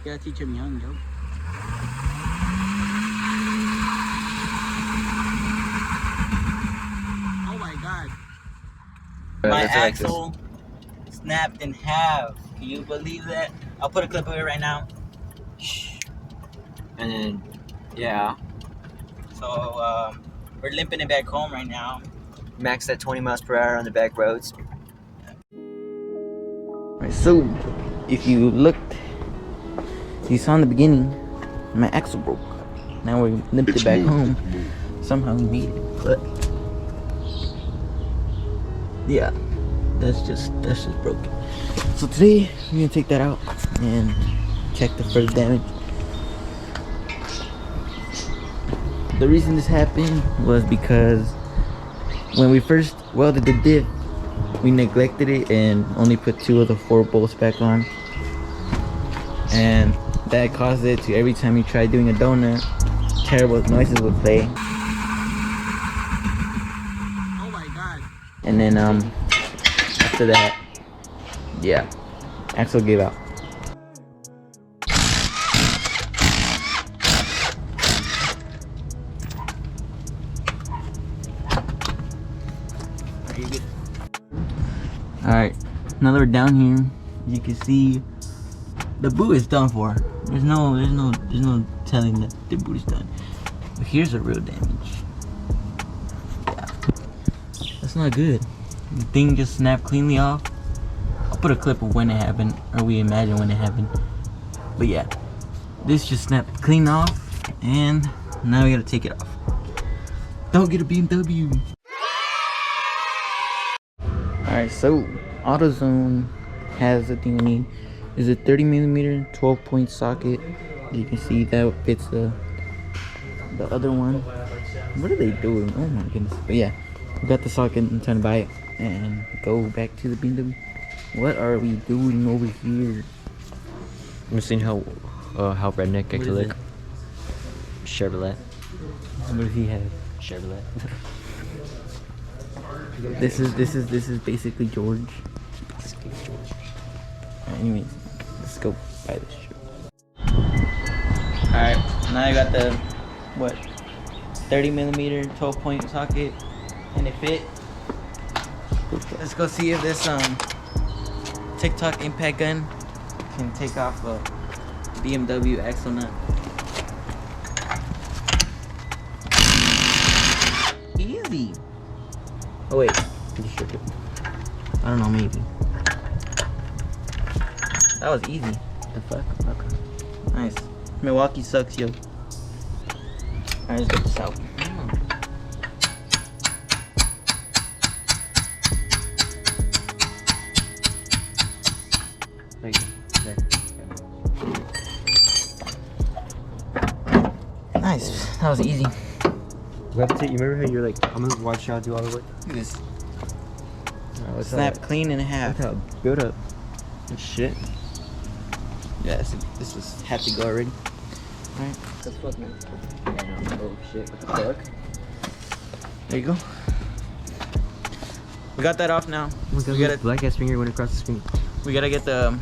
gotta teach him young, Joe. Oh my god. My axle snapped in half. Can you believe that? I'll put a clip of it right now. And then, yeah. So, we're limping it back home right now. Max at 20 miles per hour on the back roads. Alright, so if you looked, you saw in the beginning, my axle broke. Now we limped it back home. Somehow we made it, but yeah, that's just broken. So today we're gonna take that out and check the further damage. The reason this happened was because when we first welded the diff, we neglected it and only put 2 of the 4 bolts back on, and that caused it to, every time you try doing a donut, terrible noises would play. Oh my god. And then after that, yeah, axle gave out. Alright, now that we're down here, you can see the boot is done for. There's no telling that the boot is done. But here's the real damage. Yeah, that's not good. The thing just snapped cleanly off. I'll put a clip of when it happened, or we imagine when it happened. But yeah, this just snapped clean off, and now we gotta take it off. Don't get a BMW. Alright, so AutoZone has the thing we need. Is a 30mm 12-point socket. You can see that fits the other one. What are they doing? Oh my goodness. But yeah, we got the socket and trying to buy it and go back to the BMW. What are we doing over here? I'm seeing how redneck I can look. Chevrolet. What does he have? Chevrolet. This is basically George. Anyways, let's go buy this shit. Alright, now I got the 30mm 12-point socket, and it fit. Let's go see if this TikTok impact gun can take off a BMW axle nut. Easy. Oh wait, you shook it. I don't know, maybe. That was easy. The fuck? Okay. Nice. Milwaukee sucks, yo. Alright, let's get this out. Nice. That was easy. You remember how you're like, I'm gonna watch y'all do all the work? Look at this. Snap clean in half. Look how built up. And shit. Yeah, this was had to go already. Alright. The fuck, man? Yeah, no. Oh shit, what the fuck? There you go. We got that off now. We got a black ass finger went across the screen. We gotta get the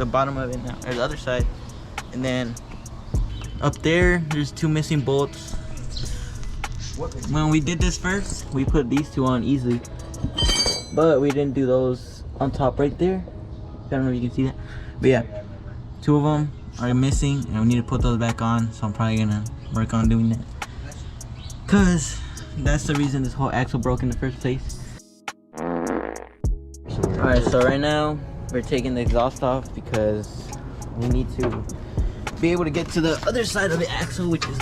bottom of it now, or the other side. And then up there, there's 2 missing bolts. When we did this first, we put these 2 on easily. But we didn't do those on top right there. I don't know if you can see that. But yeah, 2 of them are missing and we need to put those back on. So I'm probably gonna work on doing that. Cause that's the reason this whole axle broke in the first place. Alright, so right now we're taking the exhaust off because we need to be able to get to the other side of the axle, which is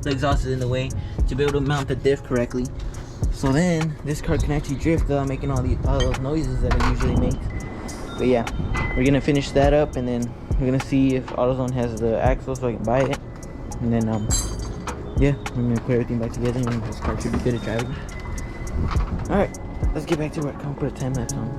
the exhaust is in the way, to be able to mount the diff correctly. So then this car can actually drift without making all those noises that it usually makes. But yeah, we're gonna finish that up and then we're gonna see if AutoZone has the axle so I can buy it. And then yeah, I'm gonna put everything back together and this car should be good at driving. Alright, let's get back to work. I'm gonna put a time lapse on.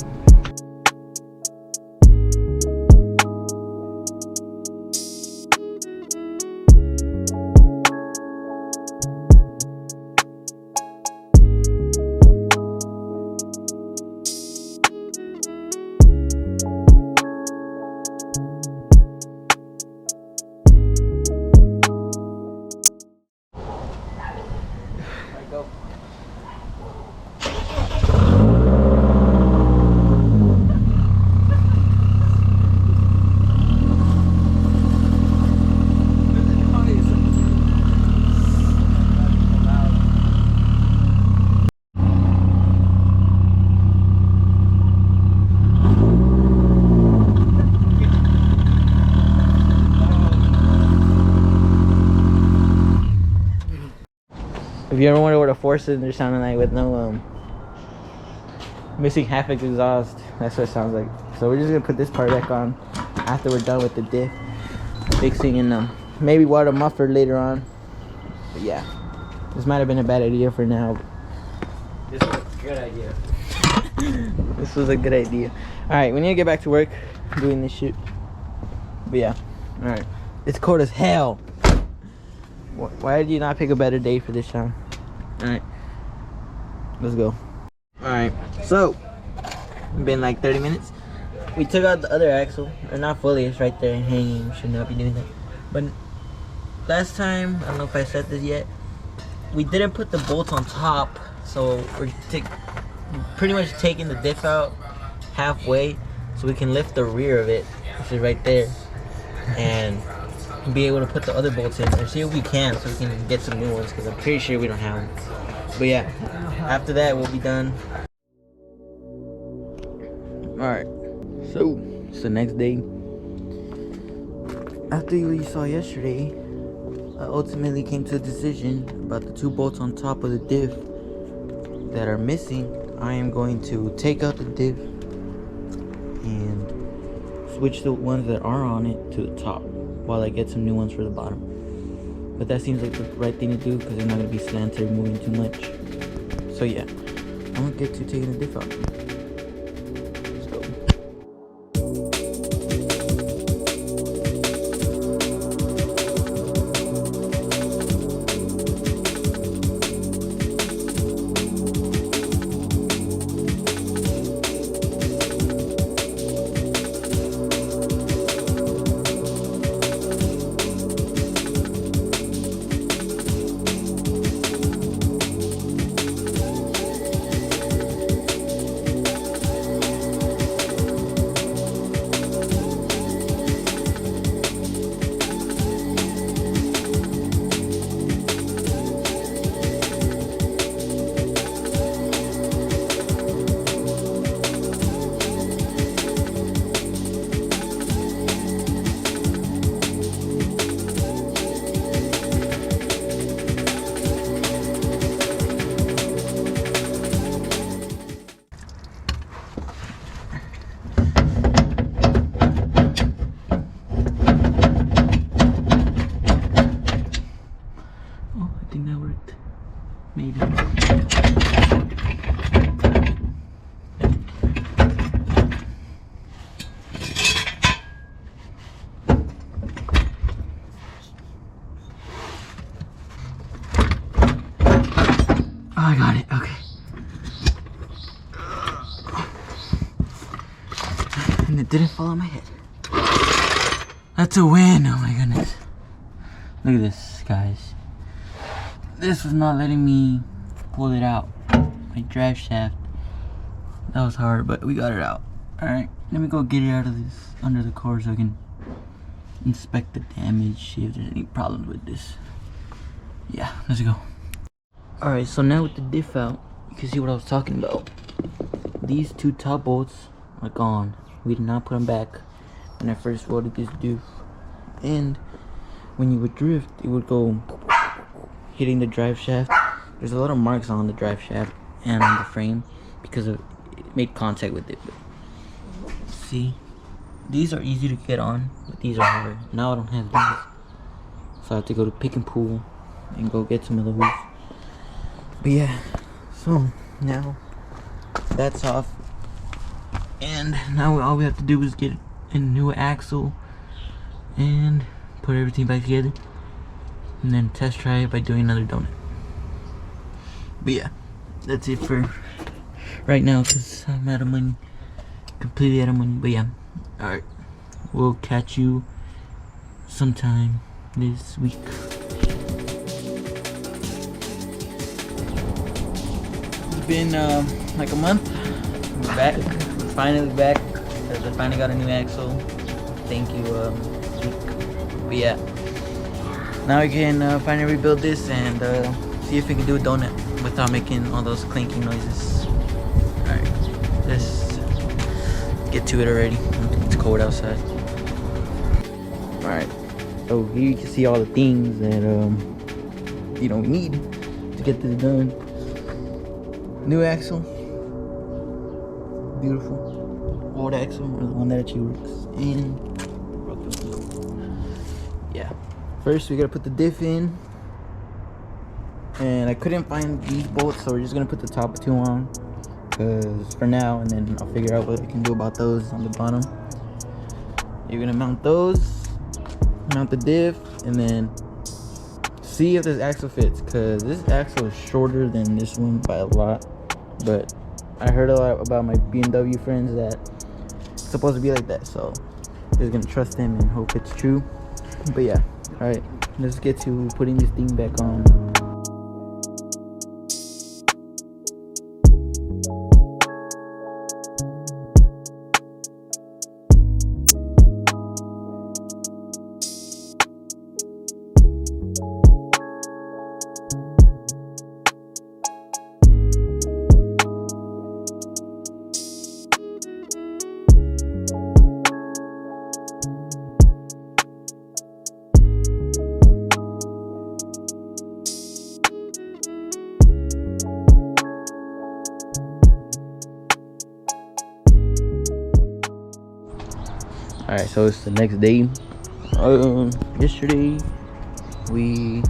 If you ever wonder what a four cylinder sounding like with no missing half its exhaust, that's what it sounds like. So we're just gonna put this part back on after we're done with the diff fixing, and maybe water muffler later on. But yeah, this might have been a bad idea for now. This was a good idea. This was a good idea. Alright, we need to get back to work doing this shit. But yeah, alright. It's cold as hell. Why did you not pick a better day for this time? Alright, let's go. Alright, so it's been like 30 minutes. We took out the other axle, or not fully, it's right there hanging. We should not be doing that. But last time, I don't know if I said this yet, we didn't put the bolts on top, so we're pretty much taking the diff out halfway so we can lift the rear of it, which is right there, and be able to put the other bolts in, or see if we can, so we can get some new ones, because I'm pretty sure we don't have them. But yeah, after that we'll be done. Alright, so it's the next day. After what you saw yesterday, I ultimately came to a decision about the two bolts on top of the diff that are missing. I am going to take out the diff and switch the ones that are on it to the top while I get some new ones for the bottom. But that seems like the right thing to do because they're not going to be slanted or moving too much. So yeah, I'm going to get to taking the diff out. Let's go. Maybe. Oh, I got it. Okay. And it didn't fall on my head. That's a win. Oh my goodness. Look at this, guys. This was not letting me pull it out. My drive shaft. That was hard, but we got it out. Alright, let me go get it out of this under the car so I can inspect the damage, see if there's any problems with this. Yeah, let's go. Alright, so now with the diff out, you can see what I was talking about. These two top bolts are gone. We did not put them back when I first loaded this diff. And when you would drift, it would go hitting the drive shaft. There's a lot of marks on the drive shaft and on the frame because of it made contact with it. But see, these are easy to get on, but these are hard. Now I don't have these, so I have to go to Pick and Pull and go get some of those. But yeah, so now that's off, and now all we have to do is get a new axle and put everything back together, and then test try it by doing another donut. But yeah, that's it for right now because I'm out of money, completely out of money. But yeah, alright, we'll catch you sometime this week. It's been like a month. We're back. We're finally back because I finally got a new axle. Thank you, But yeah, now we can finally rebuild this and see if we can do a donut without making all those clinking noises. Alright, let's get to it already. It's cold outside. Alright, so here you can see all the things that we need to get this done. New axle. Beautiful. Old axle, or the one that actually works. And yeah. First, we gotta put the diff in. And I couldn't find these bolts, so we're just gonna put the top two on. Cause for now, and then I'll figure out what I can do about those on the bottom. You're gonna mount those, mount the diff, and then see if this axle fits. Cause this axle is shorter than this one by a lot. But I heard a lot about my BMW friends that it's supposed to be like that. So just gonna trust them and hope it's true. But yeah, all right, let's get to putting this thing back on. Alright, so it's the next day. Yesterday we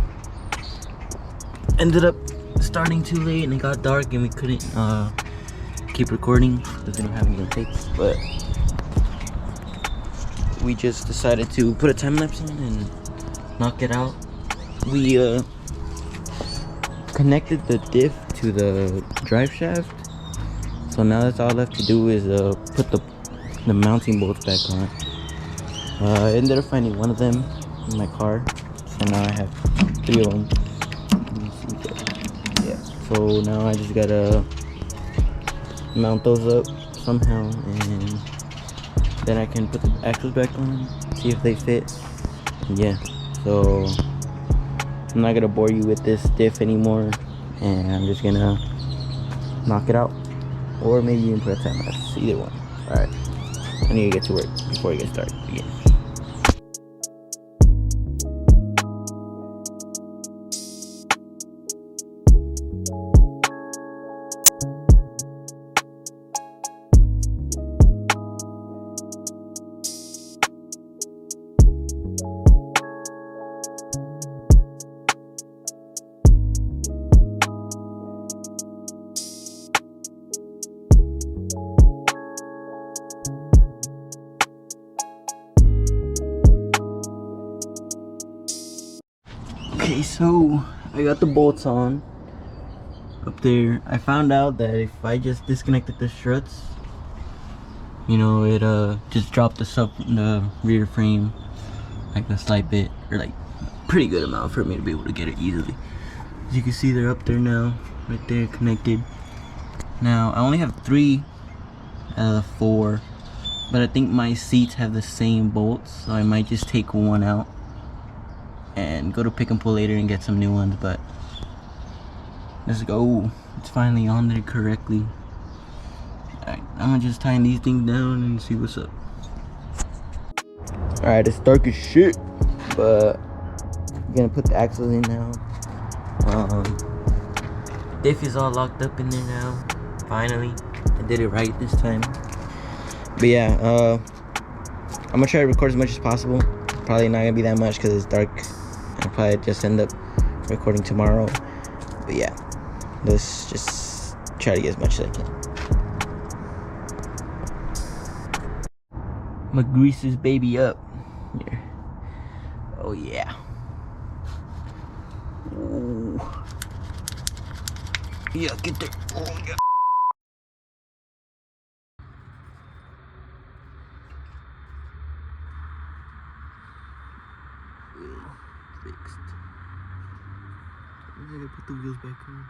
ended up starting too late and it got dark and we couldn't keep recording because we don't have any takes, but we just decided to put a time lapse on and knock it out. We connected the diff to the drive shaft, so now that's all left to do is put the mounting bolts back on. I ended up finding one of them in my car, so now I have 3 of them. Yeah, so now I just gotta mount those up somehow, and then I can put the axles back on, see if they fit. Yeah, so I'm not gonna bore you with this diff anymore, and I'm just gonna knock it out, or maybe even put a time lapse, either one. All right, I need to get to work before we get started again. Okay, so I got the bolts on up there. I found out that if I just disconnected the struts, you know, it just dropped the rear frame like a slight bit, or like pretty good amount for me to be able to get it easily. As you can see, they're up there now, right there, connected. Now I only have 3 out of the 4, but I think my seats have the same bolts, so I might just take one out and go to pick and pull later and get some new ones. But let's go. It's finally on there correctly. Alright, I'm gonna just tie these things down and see what's up. Alright, it's dark as shit, but I'm gonna put the axles in now. Diff is all locked up in there now. Finally, I did it right this time. But yeah, I'm gonna try to record as much as possible. Probably not gonna be that much because it's dark. I'll probably just end up recording tomorrow. But yeah, let's just try to get as much as I can. I'm gonna grease this baby up here. Oh yeah. Ooh. Yeah, get there. Oh yeah. Fixed. I'm gonna put the wheels back on.